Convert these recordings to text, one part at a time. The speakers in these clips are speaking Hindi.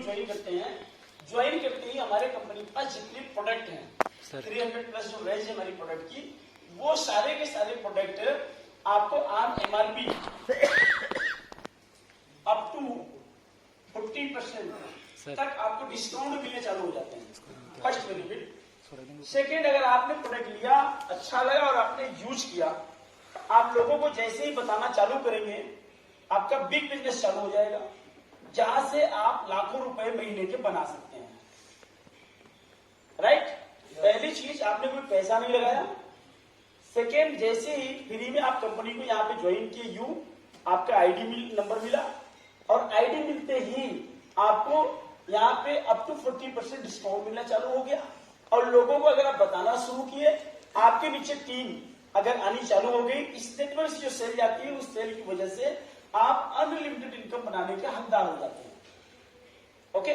ज्वाइन करते हैं, ज्वाइन करते ही हमारे कंपनी के पास जितने प्रोडक्ट हैं 300 प्लस जो रेंज है हमारी प्रोडक्ट की, वो सारे के सारे प्रोडक्ट आपको ऑन एमआरपी अप टू 40% तक आपको डिस्काउंट मिलने चालू हो जाते हैं। First benefit. सेकेंड, अगर आपने प्रोडक्ट लिया, अच्छा लगा और आपने यूज किया, आप लोगों को जैसे ही बताना चालू करेंगे, आपका बिग बिजनेस चालू हो जाएगा, जहां से आप लाखों रुपए महीने के बना सकते हैं। राइट? पहली चीज, आपने कोई पैसा नहीं लगाया। सेकेंड, जैसे ही फ्री में आप कंपनी को यहाँ पे ज्वाइन किए, आपका आईडी नंबर मिला और आईडी मिलते ही आपको यहाँ पे अप टू 40% डिस्काउंट मिलना चालू हो गया। और लोगों को अगर आप बताना शुरू किए, आपके नीचे टीम अगर आनी चालू हो गई, इस नेटवर्क से जो सेल जाती है, उस सेल की वजह से आप अनलिमिटेड इनकम बनाने के हकदार हो जाते हैं। ओके,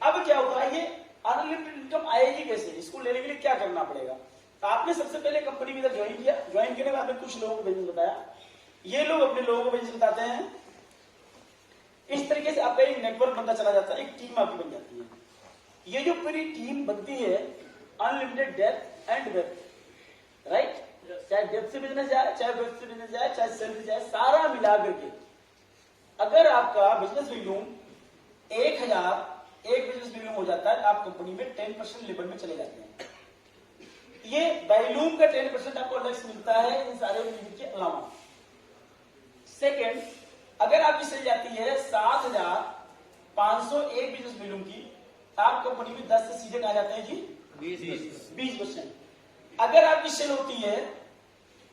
अब क्या होता है, ये अनलिमिटेड इनकम आएगी कैसे, इसको लेने के लिए क्या करना पड़ेगा? तो आपने सबसे पहले कंपनी में ज्वाइन किया, ज्वाइन करने के बाद में कुछ लोगों को बिजनेस बताया, ये लोग अपने लोगों को बिजनेस बताते हैं। इस तरीके से आपका एक नेटवर्क बनता चला जाता है, एक टीम आपकी बन जाती है। ये जो पूरी टीम बनती है, unlimited depth and wealth, right? चाहे डेप्थ से बिजनेस जाए, चाहे वेल्थ से बिजनेस जाए, चाहे सेल से जाए, सारा मिला करके अगर आपका बिजनेस वॉल्यूम 1000 एक बिजनेस वॉल्यूम हो जाता है, आप कंपनी में 10% लेवल में चले जाते हैं। ये वॉल्यूम का 10% आपको अलग से मिलता है इन सारे के अलावा। सेकेंड, अगर आपकी सेल जाती है 7500 एक बिजनेस वॉल्यूम की, आप कंपनी में 10 से सीधे आ जाते हैं जी 20%। अगर आपकी सेल होती है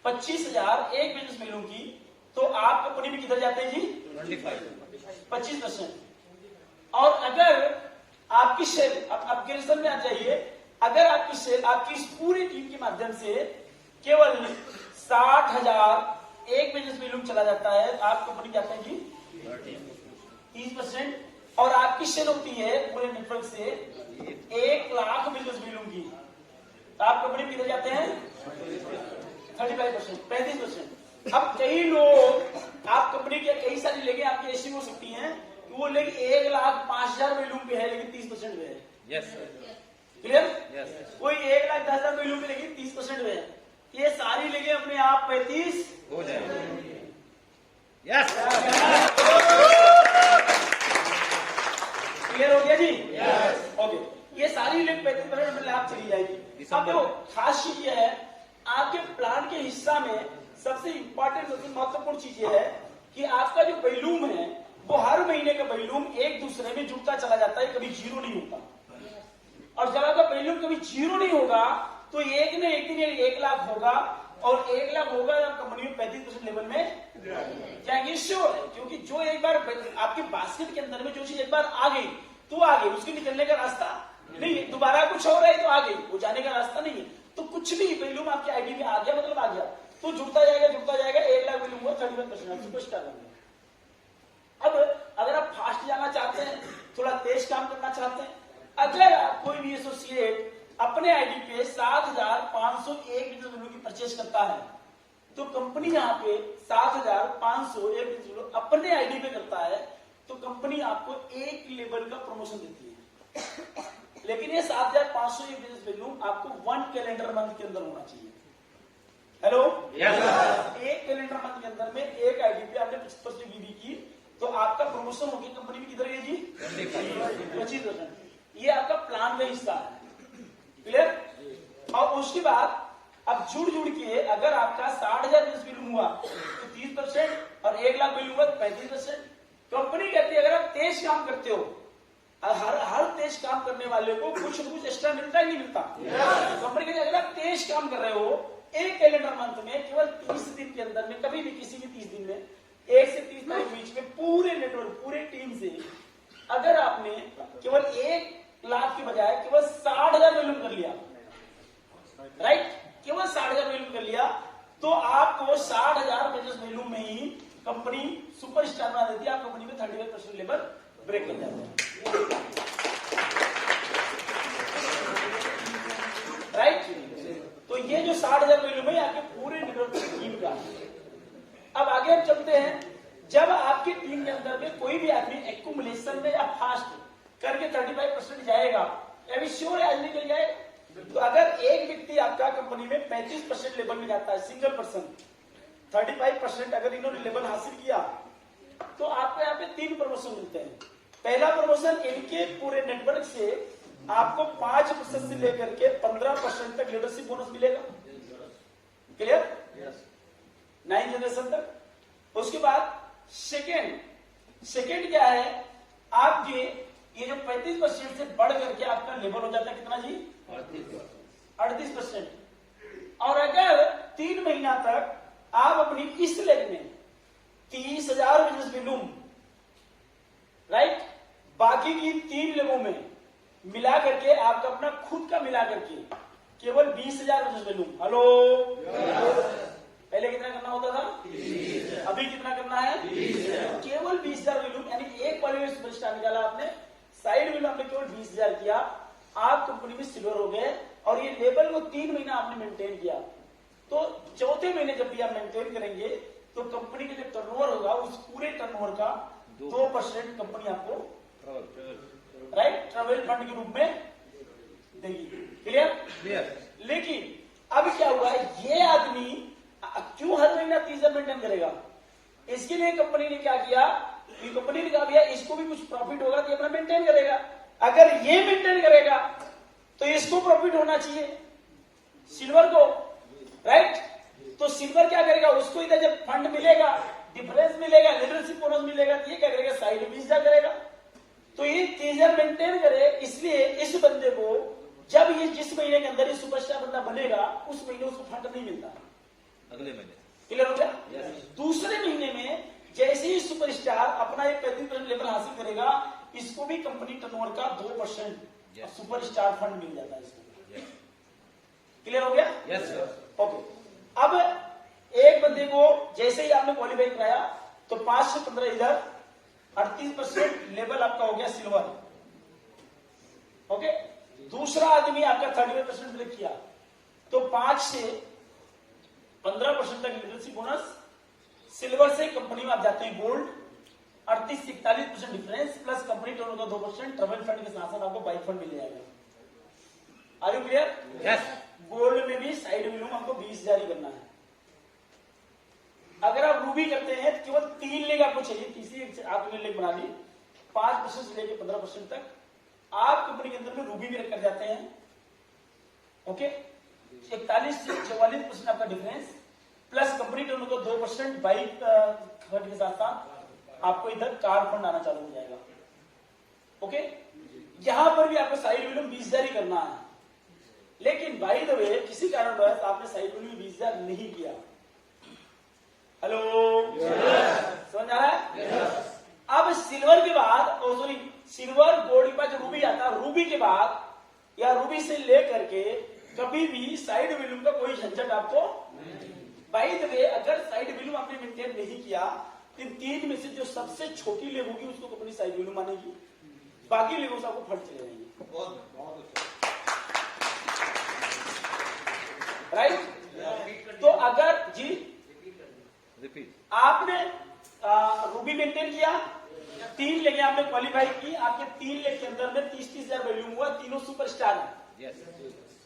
25,000 एक बिजनेस वॉल्यूम की, तो आप कंपनी में किधर जाते हैं जी 25%। और अगर आपकी सेल, आपके रिजल्ट में आ जाइए, अगर आपकी सेल आपकी इस पूरी टीम के माध्यम से केवल 60,000 एक बिजनेस वॉल्यूम चला जाता है, आप कंपनी जाते हैं जी 30%। और आपकी सेल होती है पूरे नेटवर्क से 1 लाख बिजनेस वॉल्यूम की, तो आप कंपनी में किधर जाते हैं 35%, 35%। अब कई लोग आप कंपनी की कई सारी लेके आपकी ऐसी हो सकती हैं कि वो लेके 1,05,000 वॉल्यूम पे है, लेकिन 30% पे है। Yes sir, clear? यस। कोई 1,10,000 वॉल्यूम पे लेकिन 30% पे है, ये सारी लेके अपने आप 35 हो जाएगा। यस, क्लियर हो गया जी? यस। ओके, ये सारी लेके 35% में लाभ चली जाएगी। अब देखो, खास चीज ये है, आपके प्लान के हिस्सा में सबसे इंपॉर्टेंट, सबसे महत्वपूर्ण चीज ये है कि आपका जो वॉल्यूम है, वो हर महीने का वॉल्यूम एक दूसरे में जुड़ता चला जाता है, कभी जीरो नहीं होता। और जब आपका वॉल्यूम कभी जीरो नहीं होगा, तो एक न एक दिन 1 लाख होगा, और 1 लाख होगा जब कंपनी में 35% लेवल में जाएंगे, श्योर है। क्योंकि जो एक बार आपके बास्केट के अंदर में जो चीज एक बार आ गई, तो आ गई, उसके निकलने का रास्ता नहीं है। दोबारा कुछ हो रहा है तो आ गई, वो जाने का रास्ता नहीं है। तो कुछ भी वॉल्यूम आपके आईडी में आ गया, मतलब आ गया, तो जुड़ता जाएगा, जुड़ता जाएगा। 1 लाख वॉल्यूम हुआ, 31% सुपरस्टार बन गया। अब अगर आप फास्ट जाना चाहते हैं, थोड़ा तेज काम करना चाहते हैं, अगर आप कोई भी एसोसिएट अपने आईडी पे 7,501 बिजनेस वॉल्यूम की परचेज करता है, तो कंपनी यहाँ पे 7,501 बिजनेस वॉल्यूम अपने आईडी पे करता है, तो कंपनी आपको एक लेवल का प्रमोशन देती है। लेकिन ये 7,501 बिजनेस वॉल्यूम आपको 1 कैलेंडर मंथ के अंदर होना चाहिए। हेलो, एक कैलेंडर मंथ के अंदर में एक आईडी पे आपने 25% वीवी की, तो आपका प्रमोशन होगी कंपनी में किधर गई जी 25%। ये आपका प्लान का हिस्सा है। क्लियर? और उसके बाद अब जुड़ के अगर आपका 60,000 बिजनेस वॉल्यूम हुआ तो 30%, और 1 लाख वॉल्यूम हुआ तो 35%। कंपनी कहती है अगर आप तेज काम करते हो, हर तेज काम करने वाले को कुछ न कुछ एक्स्ट्रा मिलता ही नहीं मिलता। कंपनी कहती है अगर आप तेज काम कर रहे हो, एक कैलेंडर मंथ में केवल 30 दिन के अंदर में, कभी भी किसी भी 30 दिन में 1 से 30 तारीख बीच में पूरे नेटवर्क, पूरे टीम से अगर आपने केवल 1 लाख की बजाय केवल 60,000 वॉल्यूम कर लिया, राइट, केवल 60,000 वॉल्यूम कर लिया, तो आपको 60,000 बिजनेस वॉल्यूम में ही कंपनी सुपरस्टार बना देती है। आप कंपनी में 35% लेवल ब्रेक कर जाते हैं, राइट। तो ये जो 60,000 वॉल्यूम है आपके पूरे नेटवर्क टीम का। अब आगे हम चलते हैं, जब आपकी टीम के अंदर में कोई भी आदमी एक्यूमुलेशन में या फास्ट करके 35% जाएगा, अभी श्योर है आज निकल जाएगा। तो अगर एक व्यक्ति आपका कंपनी में 35% लेवल में जाता है, सिंगल पर्सन 35% अगर इन्होंने लेवल हासिल किया तो आपको यहाँ पे 3 प्रमोशन मिलते हैं। पहला प्रमोशन इनके पूरे नेटवर्क से आपको 5% से लेकर के 15% तक लीडरशिप बोनस मिलेगा। क्लियर? 9 जनरेशन तक। उसके बाद सेकेंड क्या है, आपके ये जो 35% से बढ़ करके आपका लेवल हो जाता है कितना जी? 38%। और अगर 3 महीना तक आप अपनी इस लेग में 30,000 बिजनेस वॉल्यूम, राइट, बाकी की 3 लेगों में मिला करके आपका अपना खुद का मिला करके केवल 20,000 बिजनेस वॉल्यूम। हेलो, पहले कितना करना होता था? अभी कितना करना है? केवल 20,000 वॉल्यूम, यानी एक क्वालिफाइड सुपरस्टार निकाला आपने, साइड वॉल्यूम आपने केवल 20,000 किया, आप कंपनी में सिल्वर हो गए। और ये लेवल को 3 महीना आपने मेंटेन किया, तो चौथे महीने जब भी आप मेंटेन करेंगे तो कंपनी का जो टर्नओवर होगा उस पूरे टर्नओवर का 2% कंपनी आपको राइट ट्रैवल फंड के रूप में देगी। क्लियर? लेकिन अब क्या हुआ, ये आदमी क्यों हर महीना 30,000 मेंटेन करेगा? इसके लिए कंपनी ने क्या किया, कंपनी ने कहा भैया इसको भी कुछ प्रॉफिट होगा तो अपना मेंटेन करेगा। अगर ये मेंटेन करेगा तो इसको प्रॉफिट होना चाहिए, सिल्वर को, राइट? तो सिल्वर क्या करेगा, उसको इधर जब फंड मिलेगा, डिफरेंस मिलेगा, लीडरशिप बोनस मिलेगा, तो ये क्या करेगा, साइड में 20,000 करेगा। तो ये 30,000 मेंटेन करे, इसलिए इस बंदे को जब ये जिस महीने के अंदर ये सुपरस्टार बंदा बनेगा उस महीने उसको फंड नहीं मिलता, अगले महीने। क्लियर हो गया? दूसरे महीने में जैसे ही सुपरस्टार अपना एक 35% लेवल हासिल करेगा, इसको भी कंपनी टर्नओवर का 2% सुपरस्टार फंड मिल जाता है इसको। क्लियर हो गया? Yes sir. ओके, अब एक बंदे को जैसे ही आपने क्वालिफाई कराया तो 5 से 15 इधर 38% लेवल आपका हो गया सिल्वर। ओके, दूसरा आदमी आपका 35% ब्रेक किया तो 5 से 15% तक लीडरशिप बोनस, सिल्वर से कंपनी में आप जाते हैं गोल्ड, 38 से 41% डिफरेंस प्लस कंपनी टर्नओवर का 2%, ट्रैवल फंड के साथ साथ आपको बाइक फंड मिल जाएगा। Are you clear? Yes. Gold में भी साइड वॉल्यूम हमको 20,000 ही करना है। अगर आप रूबी करते हैं तो केवल 3 लेग आपको चाहिए, तीसरी आपने लेग बना ली, 5% से लेकर 15% तक आप कंपनी के अंदर में रूबी भी रख कर जाते हैं। ओके, 41 से 44% आपका डिफरेंस प्लस कंपनी टर्नओवर का 2% बाइक फंड के साथ साथ आपको इधर कार फंड आना चालू हो जाएगा। ओके, यहां पर भी आपको साइड वॉल्यूम 20,000 ही करना है, लेकिन बाय द वे किसी कारणवश आपने साइड वॉल्यूम 20,000 नहीं किया। हेलो, समझ आ रहा है? अब सिल्वर के बाद, सॉरी सिल्वर गोल्ड के बाद जो रूबी आता है, रूबी के बाद या रूबी से लेकर के कभी भी साइड वॉल्यूम का कोई झंझट आपको बाय द वे, अगर साइड वॉल्यूम आपने मेंटेन नहीं किया तो 3 में से जो सबसे छोटी लेग होगी उसको कंपनी साइड वॉल्यूम मानेगी, बाकी लेगों से आपको फंड चले जाएंगे। राइट? तो अगर जी रिपीट, आपने रूबी मेंटेन किया, 3 लेगे आपने क्वालिफाई की, आपके 3 लेग के अंदर में 30,000 वॉल्यूम हुआ, तीनों सुपरस्टार है।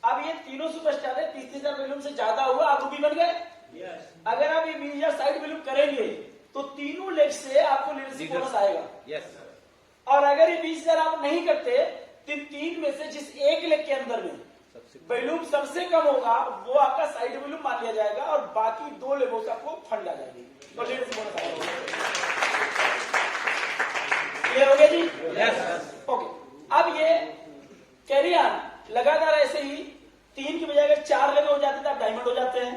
अब ये तीनों सुपरस्टार है, 30,000 वॉल्यूम से ज्यादा हुआ, आप रूबी बन गए। अगर आप ये 20,000 साइड वॉल्यूम करेंगे तो तीनों लेग से आपको लीडरशिप बोनस आएगा। और अगर ये 20,000 आप नहीं करते तो 3 में से जिस एक लेग के अंदर में वॉल्यूम सबसे कम होगा वो आपका साइड वॉल्यूम मान लिया जाएगा और बाकी 2 लेगों से आपको फंड आ जाएगी, तो लीडरशिप बोनस आएगा। क्लियर हो गया जी? ओके, अब ये कैरी ऑन लगातार ऐसे ही 3 की बजाय अगर 4 लेग हो जाते तो आप डायमंड हो जाते हैं।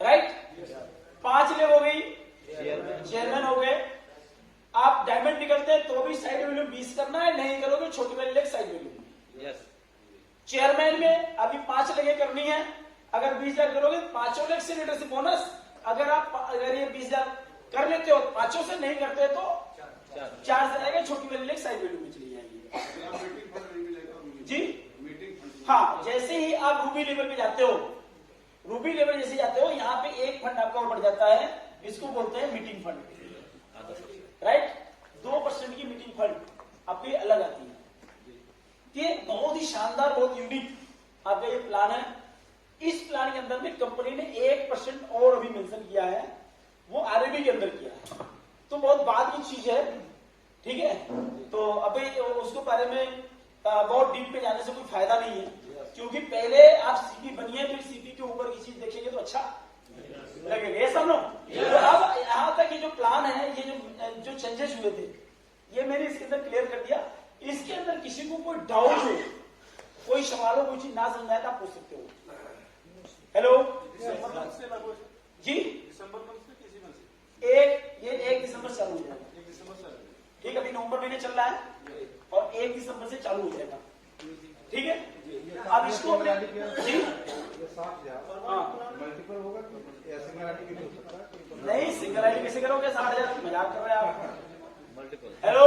राइट? 5 लेग हो गई, चेयरमैन हो गए। आप डायमंड निकलते हैं तो भी साइड वॉल्यूम 20 करना है, नहीं करोगे छोटी वाली लेग साइड वॉल्यूम। चेयरमैन में अभी 5 लेगे करनी है, अगर 20,000 करोगे 5 लेग से लीडरशिप बोनस, अगर ये 20,000 कर लेते हो 5 से, नहीं करते तो 4 से आएगा, छोटी वाली लेग साइड वॉल्यूम में चली जाएगी। जी हाँ, जैसे ही आप रूबी लेवल पे जाते हो, रूबी लेवल जैसे जाते हो, यहाँ पे एक फंड आपका और बढ़ जाता है, इसको बोलते हैं मीटिंग फंड। राइट? 2% की मीटिंग फंड आपकी अलग आती है। ये बहुत ही शानदार, बहुत यूनिक आपका ये प्लान है। इस प्लान के अंदर में कंपनी ने 1% और अभी मेंशन किया है, वो आरएबी के अंदर किया है, तो बहुत बाद की चीज है, ठीक है। तो अभी उसके बारे में बहुत डीप पे जाने से कोई फायदा नहीं है, क्योंकि पहले आप सीपी बनिए, फिर सीपी के ऊपर की चीज देखेंगे तो अच्छा लगेगा। ये सब लोग तो अब यहाँ तक ये जो प्लान है, ये जो चेंजेस हुए थे, ये मैंने इसके अंदर क्लियर कर दिया। इसके अंदर किसी को कोई डाउट हो, कोई सवाल हो, कोई चीज ना समझ आए तो आप पूछ सकते हो। हेलो जी, दिसंबर मंथ से किसी मंथ से? 1 दिसंबर चालू हो जाएगा, 1 दिसंबर से। ठीक है। अभी नवंबर महीने चल रहा है और 1 दिसंबर से चालू हो जाएगा, ठीक है। अब इसको अपने जी हाँ मल्टीपल होगा या सिंगल आईडी भी हो सकता है? नहीं, सिंगल आईडी कैसे करोगे? 60,000 की मजाक कर रहे हैं आप। Multiple. हेलो,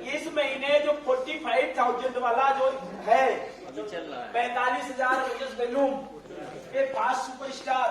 इस महीने जो 45,000 वाला जो है, अभी चल रहा है। 45,000 वैल्यूम, ये 5 सुपरस्टार